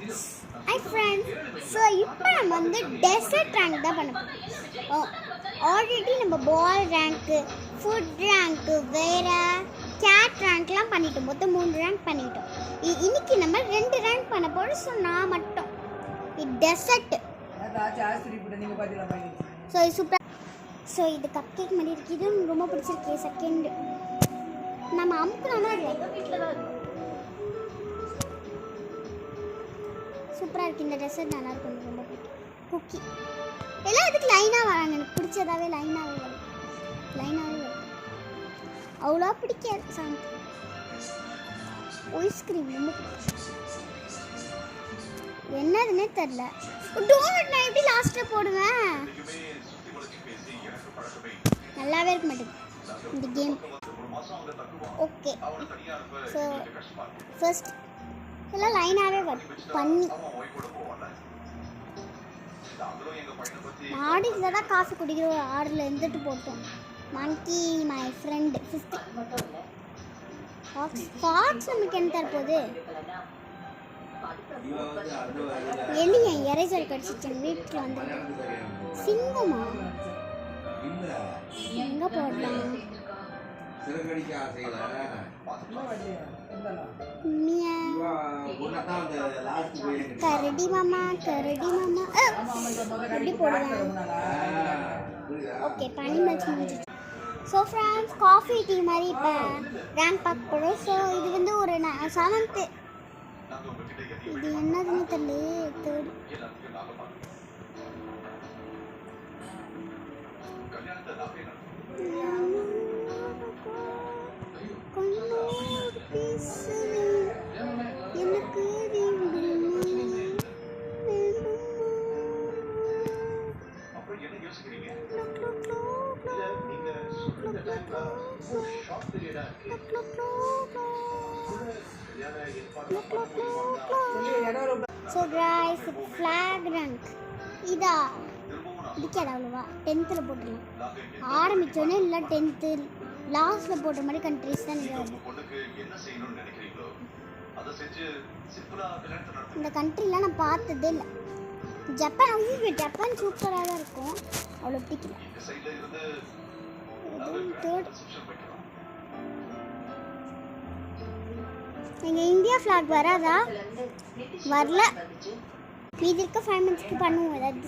Hi friends, so இப்போ நம்ம வந்து டெசர்ட் ரேங்க் தான் பண்ண போகிறோம். ஆல்ரெடி நம்ம பால் ரேங்க்கு, ஃபுட் ரேங்க்கு, வேறு கேட் ரேங்க்லாம் பண்ணிட்டோம். மொத்தம் 3 ரேங்க் பண்ணிட்டோம். இன்னைக்கு நம்ம 2 ரேங்க் பண்ண போகிறோம். ஸோ நான் மட்டும் டெசர்ட். ஸோ இது சூப்பராக. ஸோ இது கப் கேக் மாதிரி இருக்குது. இது ரொம்ப பிடிச்சிருக்கு. செகண்ட் நம்ம அமுக்குனா வீட்டில் தான் இருக்கும். சூப்பராக இருக்குது. இந்த டெசர்ட் நல்லாயிருக்கும். ரொம்ப பிடிக்கும். குக்கி எல்லாம் இதுக்கு லைனாக வராங்க. எனக்கு பிடிச்சதாகவே லைனாகவே வரும். அவ்வளோ பிடிக்காது. சாங் ஐஸ்கிரீம் ரொம்ப என்னதுன்னே தெரில. டோனட் நான் எப்படி லாஸ்ட்டில் போடுவேன்? நல்லாவே இருக்க மாட்டேங்குது இந்த கேம். ஓகே, ஸோ ஃபர்ஸ்ட் எல்லாம் லைனாகவே பண்ணி மாடியில் தான் காஃபி குடிக்கிற ஒரு ஆர்டரில் இருந்துட்டு போட்டோம். மங்கி மை ஃப்ரெண்டு 5th ஃபாக்ஸ் நமக்கு என்ன தரப்போகுது? எலிய எரேசர் கடிச்சிச்சு. வீட்டில் வந்து சிங்கமா எங்கே போடலாம்? கரடி மாமா எப்படி போடுவேன்? ஓகே, பனி மச்சு முடிஞ்சிச்சு. ஸோ ஃப்ரெண்ட்ஸ், காஃபி டீ மாதிரி இப்போ ரேங்க் பார்க்க போகிறோம். ஸோ இது வந்து ஒரு 7th. இது என்னதுன்னு தெரியல. 3rd. எனக்கு ஸோ கைஸ், ஃப்ளாக் ரேங்க் இதா பிடிக்காது அவ்வளோவா. 10th போட்டுடலாம். ஆரம்பித்தோன்னே இல்லை 10th லாஸ்ட்டில் போடுற மாதிரி கண்ட்ரிஸ் தான் வருது. இந்த கண்ட்ரிலாம் நான் பார்த்ததே இல்லை. ஜப்பான் சூப்பராக தான் இருக்கும். அவ்வளோ பிடிக்கல. 3rd. எங்கள் இந்தியா ஃப்ளாக் வராதா? வரல. மீதி இருக்க 5 monthsக்கு பண்ணுவோம். ஏதாவது